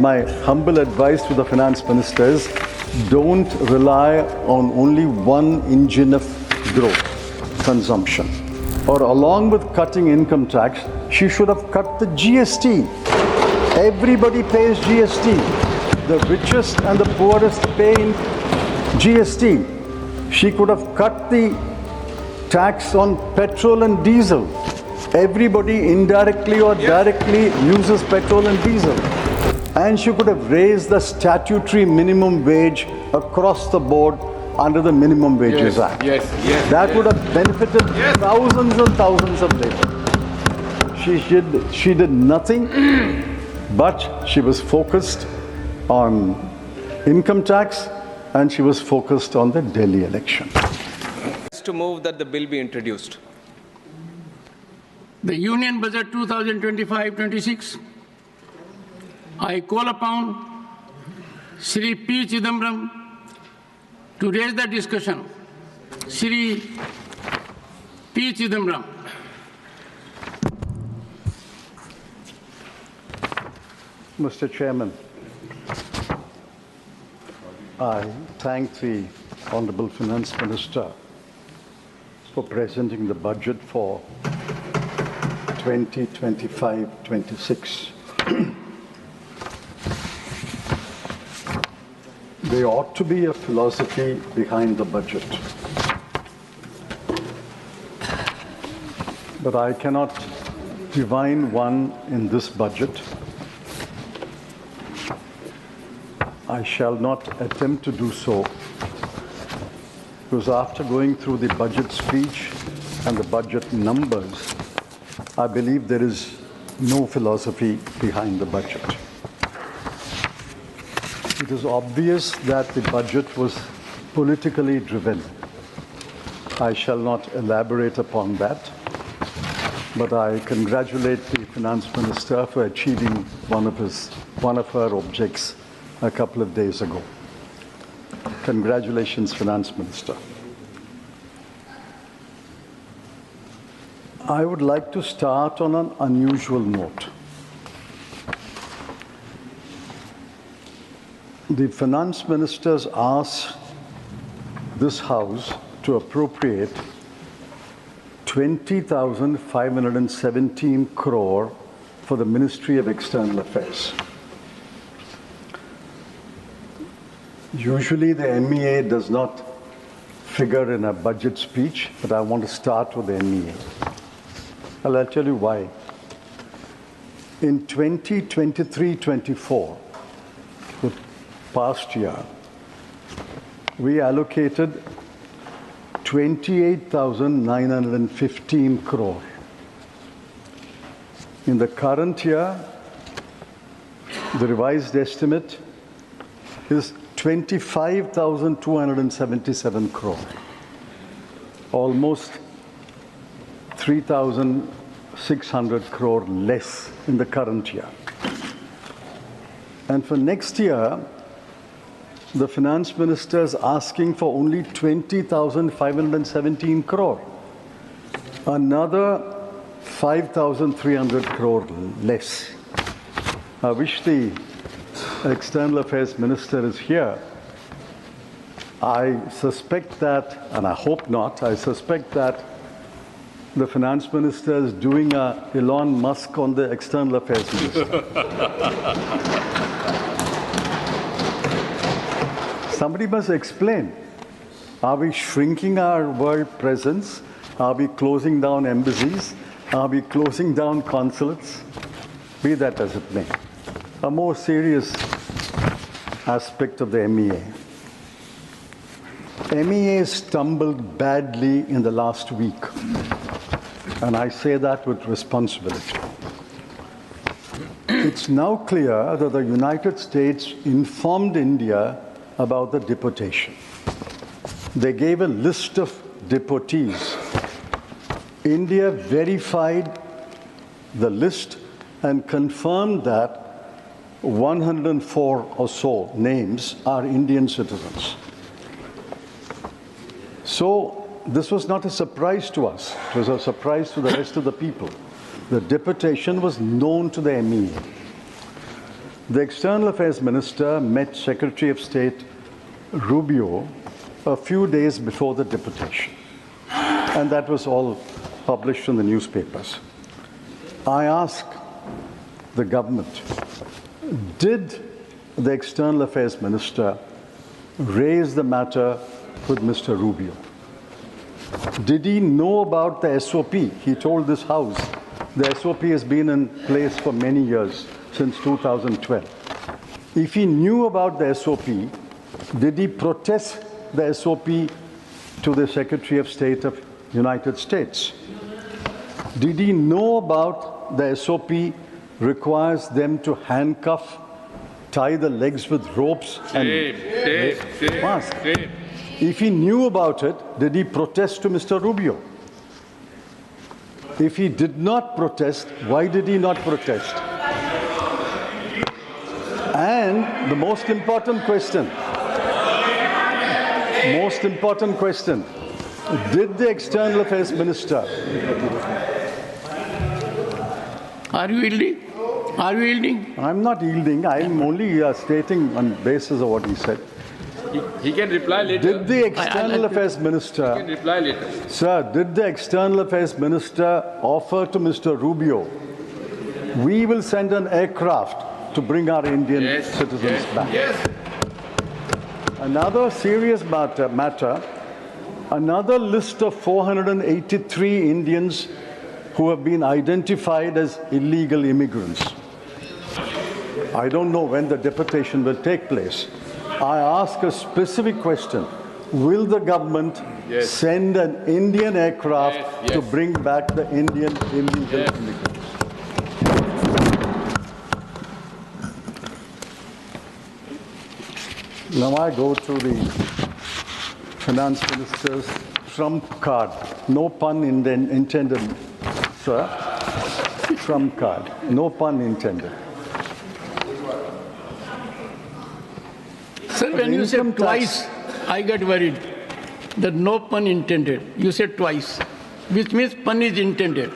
my humble advice to the finance minister is, don't rely on only one engine of growth, consumption. Or along with cutting income tax, she should have cut the GST. Everybody pays GST. The richest and the poorest pay in GST. She could have cut the tax on petrol and diesel. Everybody indirectly or directly uses petrol and diesel. And she could have raised the statutory minimum wage across the board under the Minimum Wages Act. That would have benefited thousands and thousands of laborers. She did nothing, but she was focused on income tax and she was focused on the Delhi election. To move that the bill be introduced. The Union Budget 2025-26. I call upon Shri P. Chidambaram to raise the discussion. Shri P. Chidambaram. Mr. Chairman, I thank the Honorable Finance Minister for presenting the budget for 2025-26. There ought to be a philosophy behind the budget. But I cannot divine one in this budget. I shall not attempt to do so, because after going through the budget speech and the budget numbers, I believe there is no philosophy behind the budget. It is obvious that the budget was politically driven. I shall not elaborate upon that, but I congratulate the Finance Minister for achieving one of her objects a couple of days ago. Congratulations, Finance Minister. I would like to start on an unusual note. The Finance Ministers asked this House to appropriate 20,517 crore for the Ministry of External Affairs. Usually the MEA does not figure in a budget speech, but I want to start with the MEA. I'll tell you why. In 2023-24, the past year, we allocated 28,915 crore. In the current year, the revised estimate is 25,277 crore, almost 3,600 crore less in the current year. And for next year, the Finance Minister is asking for only 20,517 crore, another 5,300 crore less. I wish the External Affairs Minister is here. I suspect that, and I hope not, I suspect that the Finance Minister is doing a Elon Musk on the External Affairs Minister. Somebody must explain. Are we shrinking our world presence? Are we closing down embassies? Are we closing down consulates? Be that as it may. A more serious aspect of the MEA. MEA stumbled badly in the last week, and I say that with responsibility. It's now clear that the United States informed India about the deportation. They gave a list of deportees. India verified the list and confirmed that 104 or so names are Indian citizens. So this was not a surprise to us. It was a surprise to the rest of the people. The deportation was known to the MEA. the External Affairs Minister met Secretary of State Rubio a few days before the deputation, and that was all published in the newspapers. I ask the government, did the External Affairs Minister raise the matter with Mr. Rubio? Did he know about the SOP? He told this House the SOP has been in place for many years, since 2012. If he knew about the SOP, did he protest the SOP to the Secretary of State of United States? Did he know about the SOP requires them to handcuff, tie the legs with ropes and mask? If he knew about it, did he protest to Mr. Rubio? If he did not protest, why did he not protest? And the most important question, did the External Affairs Minister... Are you yielding? Are you yielding? I'm not yielding. I'm only stating on basis of what he said. He can reply later. Did the External Affairs Minister... He can reply later. Sir, did the External Affairs Minister offer to Mr. Rubio, we will send an aircraft to bring our Indian citizens back? Yes. Another serious matter, another list of 483 Indians who have been identified as illegal immigrants. I don't know when the deportation will take place. I ask a specific question. Will the government send an Indian aircraft to bring back the Indian illegal immigrants? Now I go to the Finance Minister's trump card. No pun intended, sir. Trump card. No pun intended. Sir, when you said twice, I got worried that no pun intended. You said twice, which means pun is intended.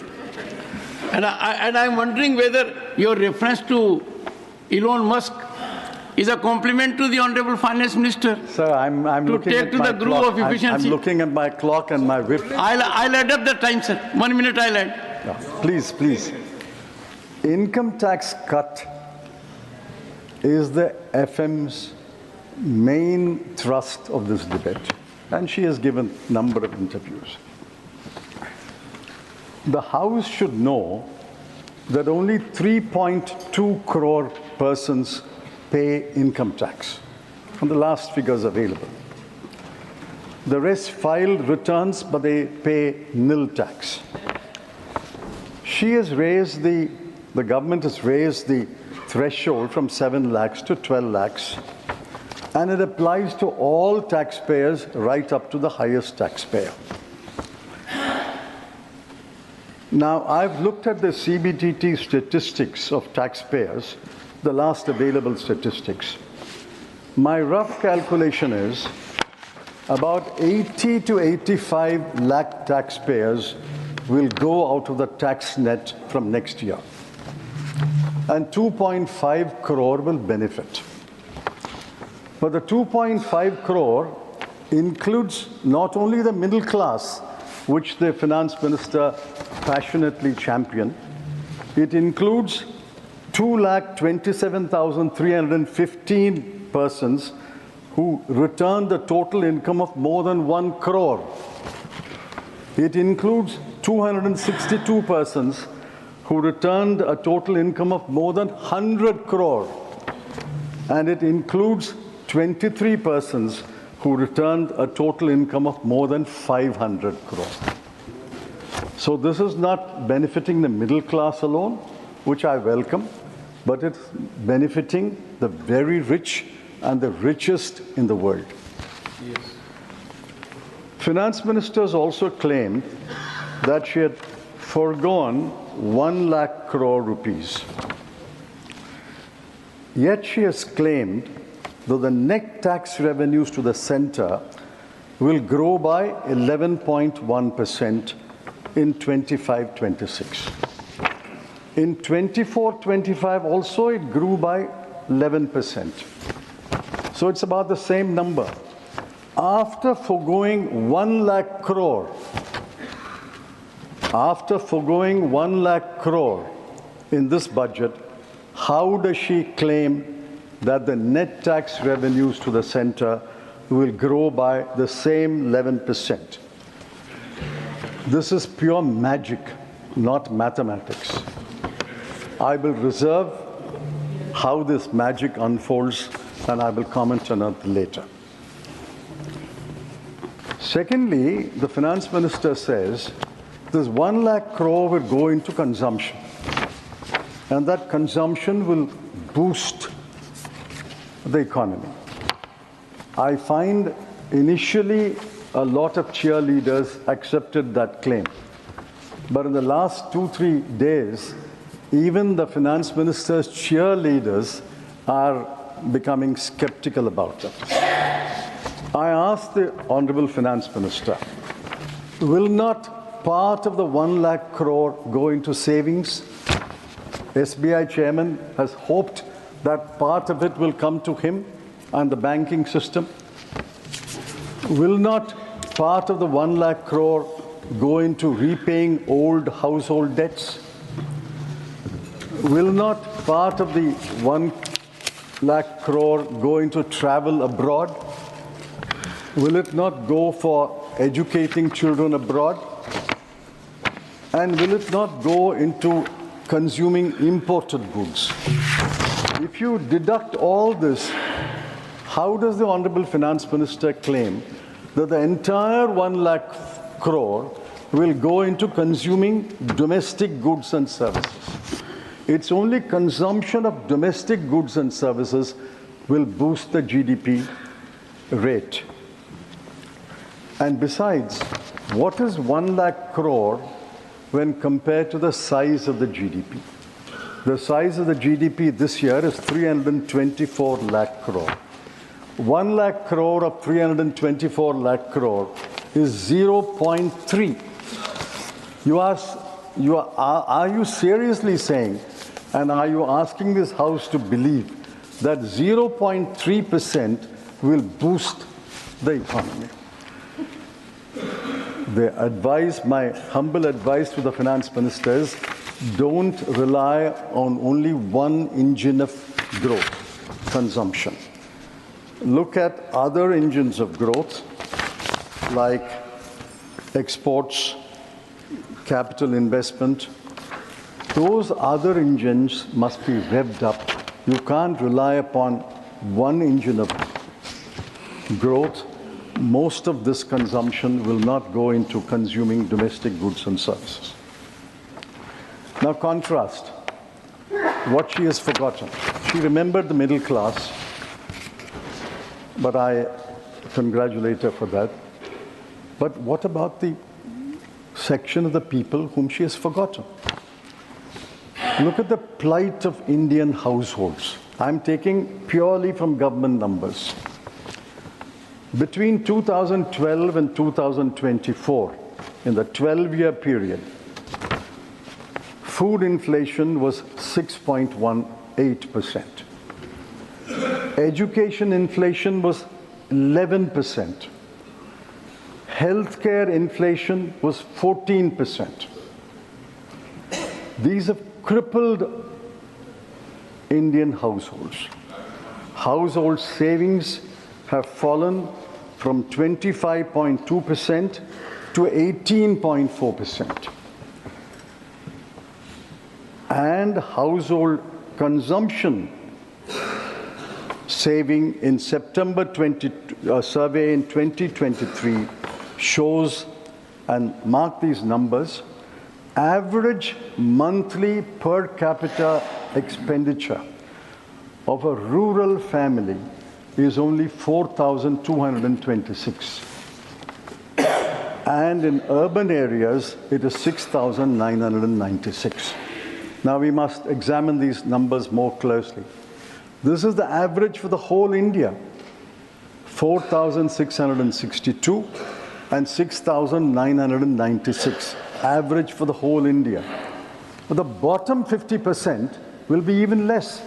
And I'm wondering whether your reference to Elon Musk is a compliment to the Honorable Finance Minister. Sir, I'm looking at my clock. I'm looking at my clock and my whip. I'll add up the time, sir. 1 minute I'll add. No, please, please. Income tax cut is the FM's main thrust of this debate, and she has given a number of interviews. The House should know that only 3.2 crore persons pay income tax, from the last figures available. The rest filed returns, but they pay nil tax. She has raised the government has raised the threshold from 7 lakhs to 12 lakhs, and it applies to all taxpayers right up to the highest taxpayer. Now, I've looked at the CBDT statistics of taxpayers, the last available statistics. My rough calculation is about 80 to 85 lakh taxpayers will go out of the tax net from next year, and 2.5 crore will benefit. But the 2.5 crore includes not only the middle class, which the Finance Minister passionately championed, it includes 2,27,315 persons who returned a total income of more than 1 crore. It includes 262 persons who returned a total income of more than 100 crore. And it includes 23 persons who returned a total income of more than 500 crore. So this is not benefiting the middle class alone, which I welcome, but it's benefiting the very rich and the richest in the world. Yes. Finance ministers also claimed that she had foregone 1 lakh crore rupees. Yet she has claimed that the net tax revenues to the center will grow by 11.1% in 25-26. In 24-25 also it grew by 11%. So it's about the same number. After foregoing 1 lakh crore, in this budget, how does she claim that the net tax revenues to the center will grow by the same 11%? This is pure magic, not mathematics. I will reserve how this magic unfolds, and I will comment on it later. Secondly, the finance minister says this 1 lakh crore will go into consumption, and that consumption will boost the economy. I find initially a lot of cheerleaders accepted that claim. But in the last 2-3 days, even the finance minister's cheerleaders are becoming skeptical about it. I asked the Honorable Finance Minister, will not part of the 1 lakh crore go into savings? SBI chairman has hoped that part of it will come to him and the banking system. Will not part of the 1 lakh crore go into repaying old household debts? Will not part of the 1 lakh crore go into travel abroad? Will it not go for educating children abroad? And will it not go into consuming imported goods? If you deduct all this, how does the Honorable Finance Minister claim that the entire 1 lakh crore will go into consuming domestic goods and services? It's only consumption of domestic goods and services will boost the GDP rate. And besides, what is 1 lakh crore when compared to the size of the GDP? The size of the GDP this year is 324 lakh crore. 1 lakh crore of 324 lakh crore is 0.3. Are you seriously saying, and are you asking this House to believe, that 0.3% will boost the economy? My humble advice to the Finance Minister is, don't rely on only one engine of growth, consumption. Look at other engines of growth, like exports, capital investment. Those other engines must be revved up. You can't rely upon one engine of growth. Most of this consumption will not go into consuming domestic goods and services. Now contrast what she has forgotten. She remembered the middle class, but I congratulate her for that. But what about the section of the people whom she has forgotten? Look at the plight of Indian households. I'm taking purely from government numbers. Between 2012 and 2024, in the 12-year period, food inflation was 6.18%. Education inflation was 11%. Healthcare inflation was 14%. These have crippled Indian households. Household savings have fallen from 25.2% to 18.4%. And household consumption saving in September survey in 2023 shows, and mark these numbers, average monthly per capita expenditure of a rural family is only 4,226. And in urban areas, it is 6,996. Now we must examine these numbers more closely. This is the average for the whole India, 4,662 and 6,996, average for the whole India. But the bottom 50% will be even less.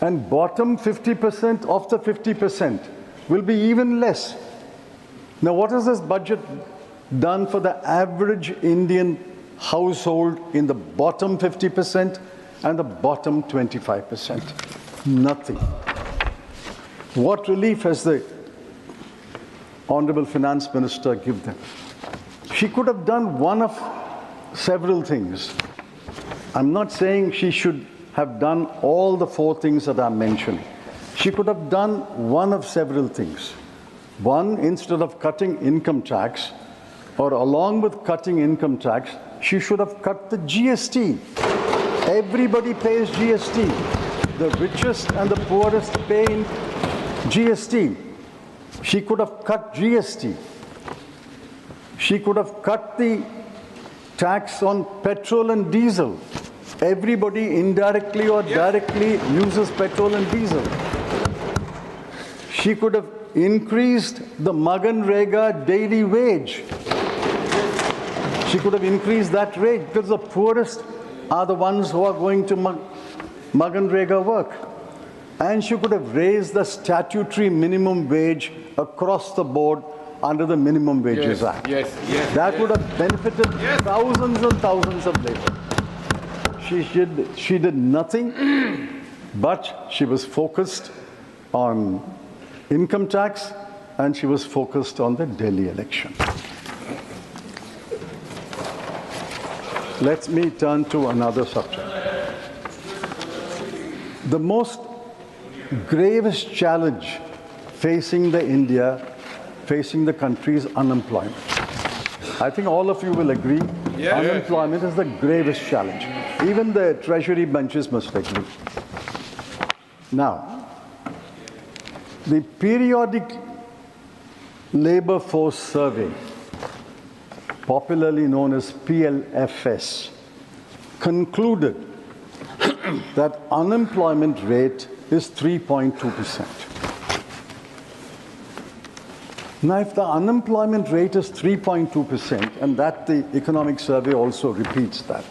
And bottom 50% of the 50% will be even less. Now, what has this budget done for the average Indian household in the bottom 50% and the bottom 25%? Nothing. What relief has the Honorable Finance Minister given them? She could have done one of several things. I'm not saying she should have done all the 4 things that I'm mentioning. She could have done one of several things. One, instead of cutting income tax, or along with cutting income tax, she should have cut the GST. Everybody pays GST. The richest and the poorest pay in GST. She could have cut GST. She could have cut the tax on petrol and diesel. Everybody indirectly or directly uses petrol and diesel. She could have increased the Maganrega daily wage. She could have increased that rate because the poorest are the ones who are going to Maganrega work. And she could have raised the statutory minimum wage across the board under the Minimum Wages Act. That would have benefited thousands and thousands of labour. She did nothing, but she was focused on income tax and she was focused on the Delhi election. Let me turn to another subject. The most gravest challenge facing the country is unemployment. I think all of you will agree, unemployment is the gravest challenge. Even the Treasury benches must agree. Now, the periodic labor force survey, popularly known as PLFS, concluded that unemployment rate is 3.2%. Now, if the unemployment rate is 3.2%, and that the economic survey also repeats that,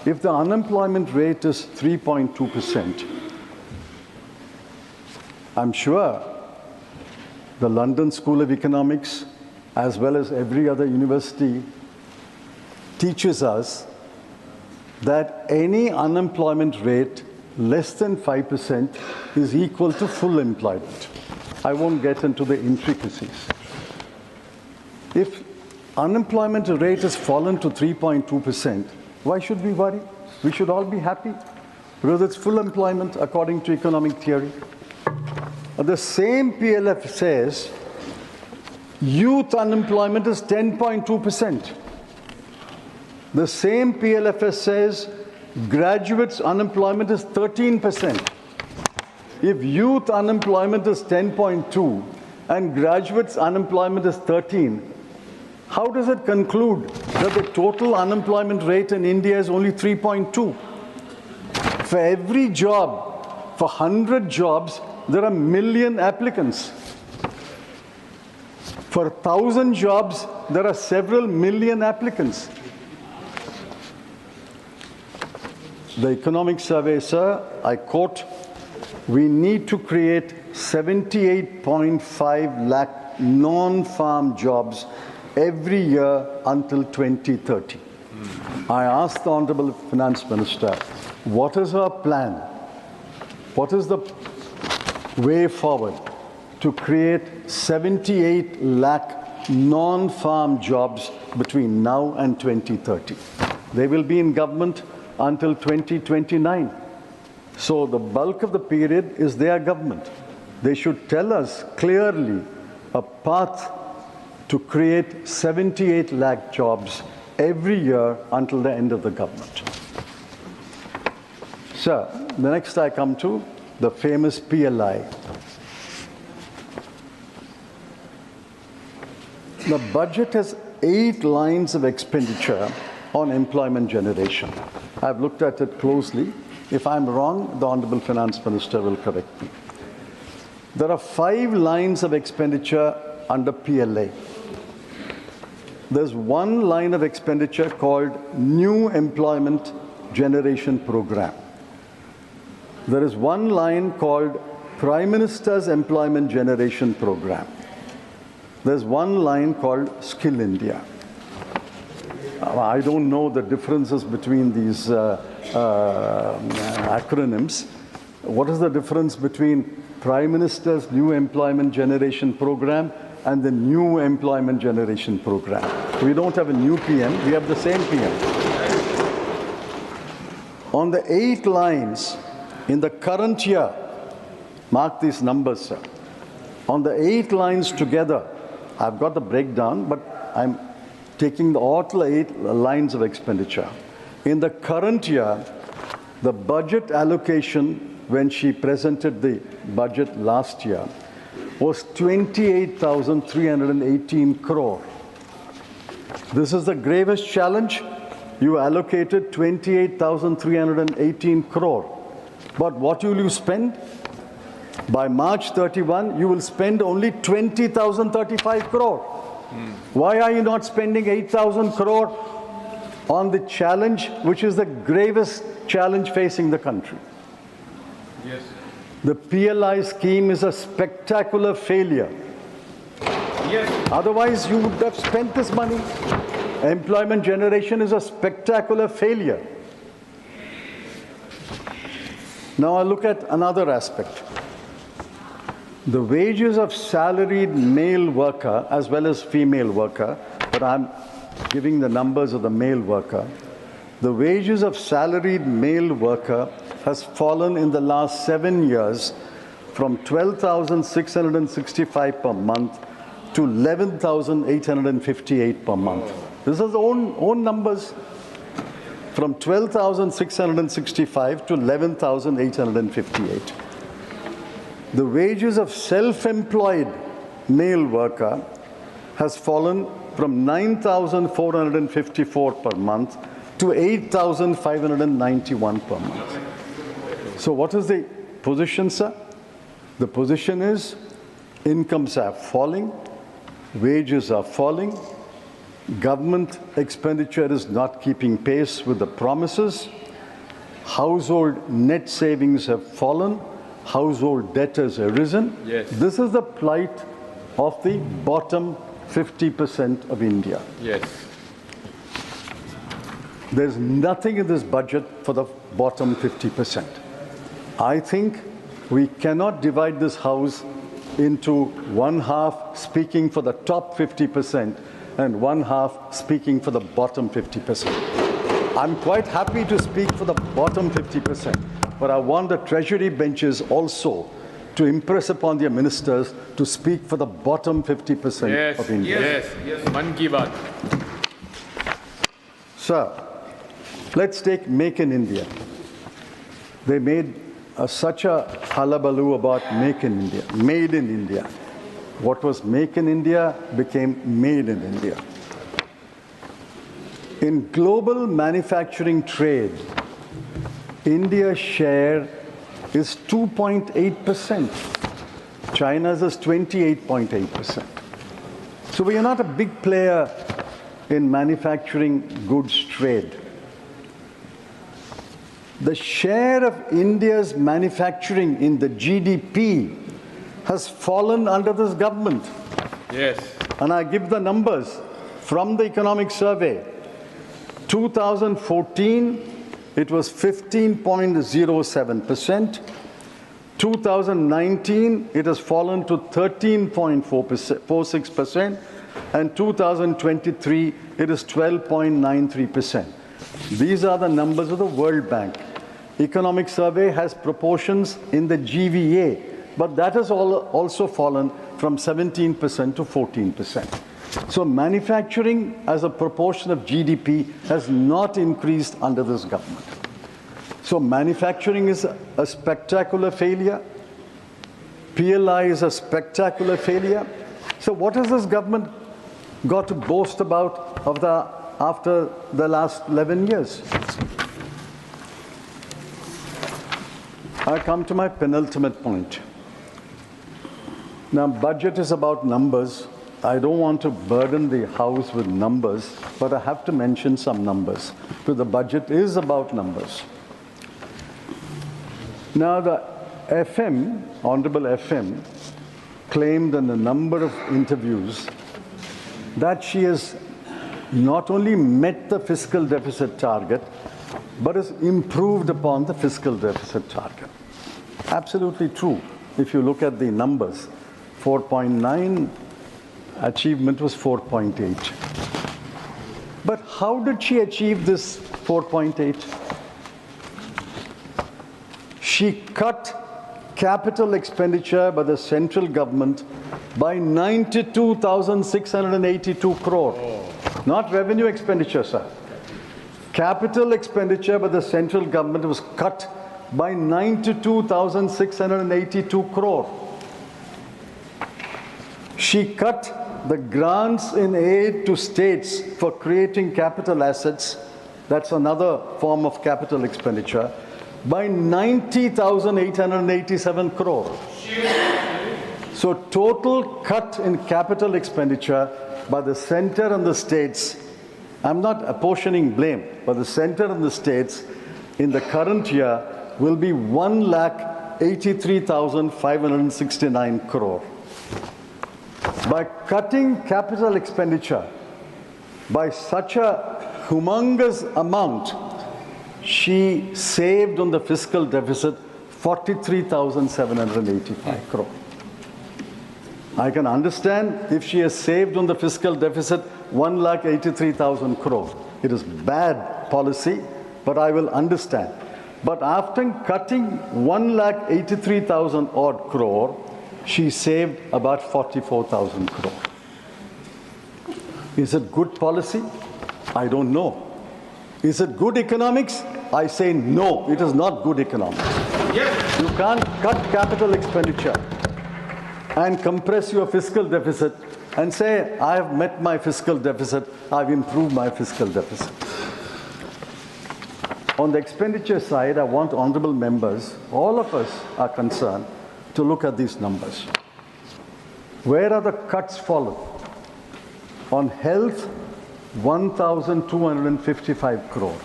if the unemployment rate is 3.2%, I'm sure the London School of Economics, as well as every other university, teaches us that any unemployment rate less than 5% is equal to full employment. I won't get into the intricacies. If unemployment rate has fallen to 3.2%, why should we worry? We should all be happy because it's full employment according to economic theory. The same PLF says youth unemployment is 10.2%. The same PLFS says graduates unemployment is 13%. If youth unemployment is 10.2 and graduates unemployment is 13, how does it conclude that the total unemployment rate in India is only 3.2? For every job, for 100 jobs, there are 1 million applicants. For 1,000 jobs, there are several million applicants. The economic survey, sir, I quote, we need to create 78.5 lakh non-farm jobs every year until 2030. I asked the Honorable Finance Minister, what is her plan? What is the way forward to create 78 lakh non-farm jobs between now and 2030? They will be in government until 2029. So the bulk of the period is their government. They should tell us clearly a path to create 78 lakh jobs every year until the end of the government. Sir, the next I come to the famous PLI. The budget has 8 lines of expenditure on employment generation. I've looked at it closely. If I'm wrong, the Honorable Finance Minister will correct me. There are 5 lines of expenditure under PLA. There's 1 line of expenditure called New Employment Generation Program. there is one line called Prime Minister's Employment Generation Program. There's one line called Skill India. I don't know the differences between these acronyms. What is the difference between Prime Minister's New Employment Generation Program and the New Employment Generation Program? We don't have a new PM, we have the same PM. On the 8 lines in the current year, mark these numbers, sir. On the 8 lines together, I've got the breakdown, but I'm taking all 8 lines of expenditure. In the current year, the budget allocation when she presented the budget last year was 28,318 crore. This is the gravest challenge. You allocated 28,318 crore. But what will you spend? By March 31, you will spend only 20,035 crore. Why are you not spending 8,000 crore on the challenge, which is the gravest challenge facing the country? Yes. The PLI scheme is a spectacular failure. Yes. Otherwise, you would have spent this money. Employment generation is a spectacular failure. Now I look at another aspect. The wages of salaried male worker as well as female worker, but I'm giving the numbers of the male worker. The wages of salaried male worker has fallen in the last 7 years from 12,665 per month to 11,858 per month. This is own numbers. From 12,665 to 11,858. The wages of self-employed male worker has fallen from 9,454 per month to 8,591 per month. So what is the position, sir? The position is incomes are falling, wages are falling, government expenditure is not keeping pace with the promises, household net savings have fallen, household debt has arisen. Yes. This is the plight of the bottom 50% of India. Yes. There's nothing in this budget for the bottom 50%. I think we cannot divide this house into one half speaking for the top 50% and one half speaking for the bottom 50%. I'm quite happy to speak for the bottom 50%, but I want the treasury benches also to impress upon their ministers to speak for the bottom 50% of India. Yes, yes. Man ki baat. Sir, let's take Make in India. They made such a hullabaloo about Make in India, Made in India. What was Make in India became Made in India. In global manufacturing trade, India's share is 2.8%. China's is 28.8%. So we are not a big player in manufacturing goods trade. The share of India's manufacturing in the GDP has fallen under this government. Yes. And I give the numbers from the economic survey. 2014, it was 15.07%. 2019, it has fallen to 13.46%. And 2023, it is 12.93%. These are the numbers of the World Bank. Economic survey has proportions in the GVA, but that has also fallen from 17% to 14%. So manufacturing as a proportion of GDP has not increased under this government. So manufacturing is a spectacular failure. PLI is a spectacular failure. So what has this government got to boast about after the last 11 years? I come to my penultimate point. Now, budget is about numbers. I don't want to burden the House with numbers, but I have to mention some numbers, because the budget is about numbers. Now the FM, Honorable FM, claimed in a number of interviews that she has not only met the fiscal deficit target, but has improved upon the fiscal deficit target. Absolutely true. If you look at the numbers, 4.9 achievement was 4.8. But how did she achieve this 4.8? She cut capital expenditure by the central government by 92,682 crore. Not revenue expenditure, sir. Capital expenditure by the central government was cut by 92,682 crore. She cut the grants in aid to states for creating capital assets, that's another form of capital expenditure, by 90,887 crore. So total cut in capital expenditure by the center and the states, I'm not apportioning blame, but the center and the states in the current year will be 1,83,569 crore. By cutting capital expenditure by such a humongous amount, she saved on the fiscal deficit 43,785 crore. I can understand if she has saved on the fiscal deficit 1,83,000 crore. It is bad policy, but I will understand. But after cutting 1,83,000 odd crore, she saved about 44,000 crore. Is it good policy? I don't know. Is it good economics? I say no, it is not good economics. Yes. You can't cut capital expenditure and compress your fiscal deficit and say, I have met my fiscal deficit, I've improved my fiscal deficit. On the expenditure side, I want honorable members, all of us are concerned, to look at these numbers. Where are the cuts followed? On health, 1,255 crore.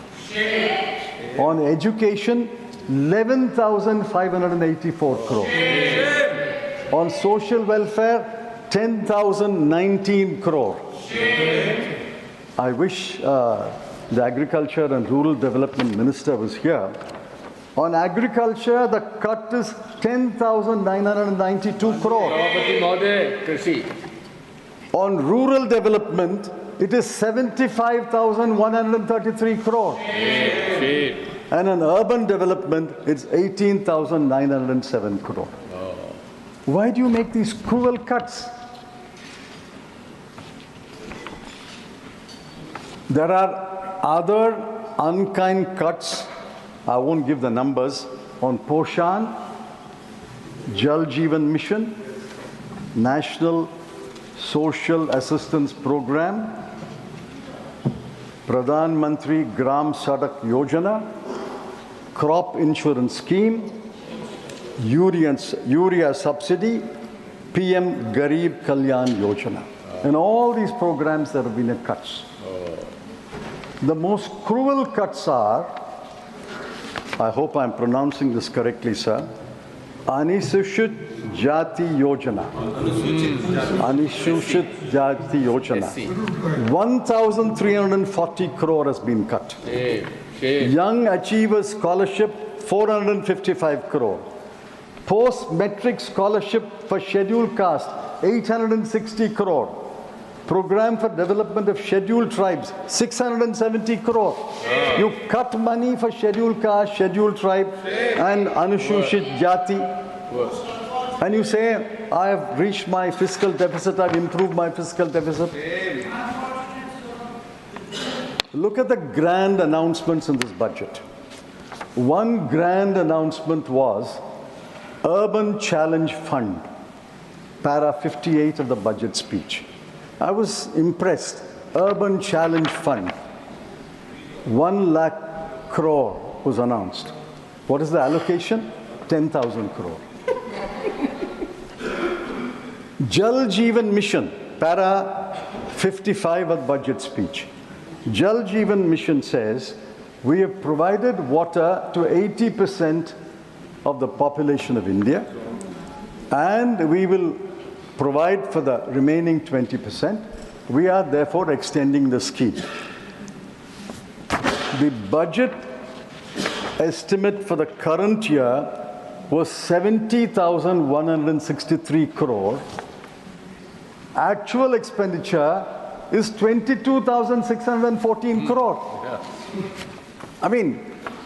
On education, 11,584 crore. On social welfare, 10,019 crore. I wish the Agriculture and Rural Development Minister was here. On agriculture, the cut is 10,992 crore. On rural development, it is 75,133 crore. And on urban development, it's 18,907 crore. Why do you make these cruel cuts? There are other unkind cuts. I won't give the numbers, on Poshan, Jal Jeevan Mission, National Social Assistance Program, Pradhan Mantri Gram Sadak Yojana, Crop Insurance Scheme, Urea Subsidy, PM Garib Kalyan Yojana. And all these programs there have been cuts. The most cruel cuts are, I hope I'm pronouncing this correctly, sir, Anusuchit Jati Yojana. Anusuchit Jati Yojana. 1,340 crore has been cut. Young Achievers Scholarship, 455 crore. Post-Metric Scholarship for Scheduled Caste, 860 crore. Program for Development of Scheduled Tribes, 670 crore. You cut money for Scheduled Caste, Scheduled Tribe, and Anusuchit Jati. And you say, I have reached my fiscal deficit, I've improved my fiscal deficit. Look at the grand announcements in this budget. One grand announcement was Urban Challenge Fund, para 58 of the budget speech. I was impressed. Urban Challenge Fund, 1 lakh crore was announced. What is the allocation? 10,000 crore. Jal Jeevan Mission, para 55 of the budget speech. Jal Jeevan Mission says, we have provided water to 80% of the population of India, and we will provide for the remaining 20%. We are therefore extending the scheme. The budget estimate for the current year was 70,163 crore. Actual expenditure is 22,614 crore. I mean,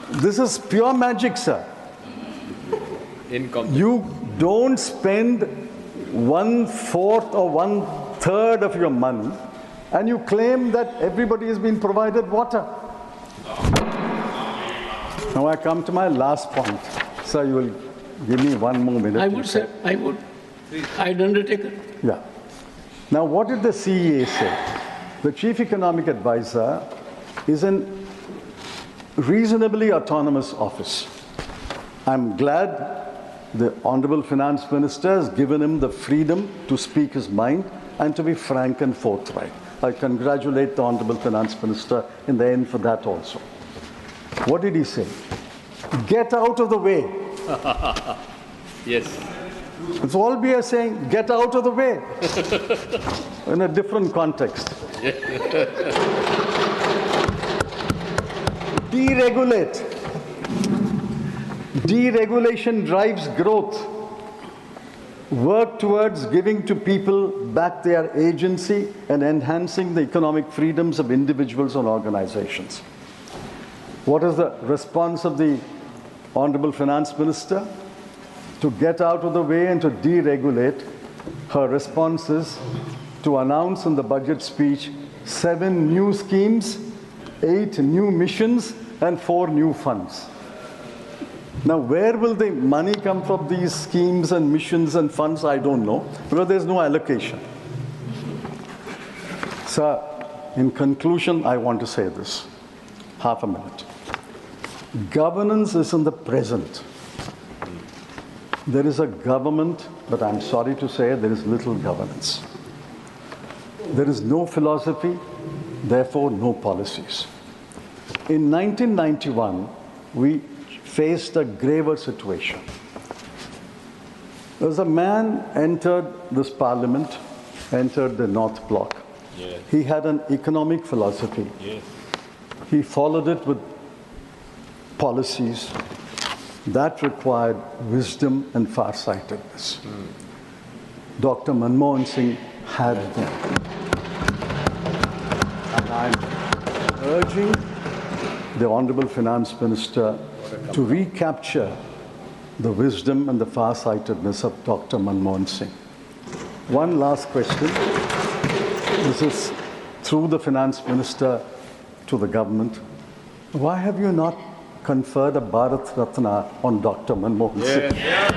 this is pure magic, sir. Incomplete. You don't spend 1/4 or 1/3 of your money and you claim that everybody has been provided water. Now I come to my last point. Sir, you will give me 1 more minute. I would, sir, I would. I'd undertake it. Yeah. Now, what did the CEA say? The Chief Economic Advisor is a reasonably autonomous office. I'm glad the Honorable Finance Minister has given him the freedom to speak his mind and to be frank and forthright. I congratulate the Honorable Finance Minister in the end for that also. What did he say? Get out of the way. Yes. It's all we are saying, get out of the way. In a different context. Deregulate. Deregulation drives growth. Work towards giving to people back their agency and enhancing the economic freedoms of individuals and organizations. What is the response of the Honorable Finance Minister? To get out of the way and to deregulate, her response is to announce in the budget speech 7 new schemes, 8 new missions, and 4 new funds. Now, where will the money come from these schemes and missions and funds? I don't know, because there's no allocation. Sir, in conclusion, I want to say this. Half a minute. Governance is in the present. There is a government, but I'm sorry to say there is little governance. There is no philosophy, therefore no policies. In 1991, we faced a graver situation. There was a man entered this parliament, entered the North Bloc. Yes. He had an economic philosophy. Yes. He followed it with policies that required wisdom and farsightedness. Dr. Manmohan Singh had them. And I'm urging the Honorable Finance Minister to recapture the wisdom and the farsightedness of Dr. Manmohan Singh. One last question. This is through the Finance Minister to the government. Why have you not conferred a Bharat Ratna on Dr. Manmohan Singh? Yes.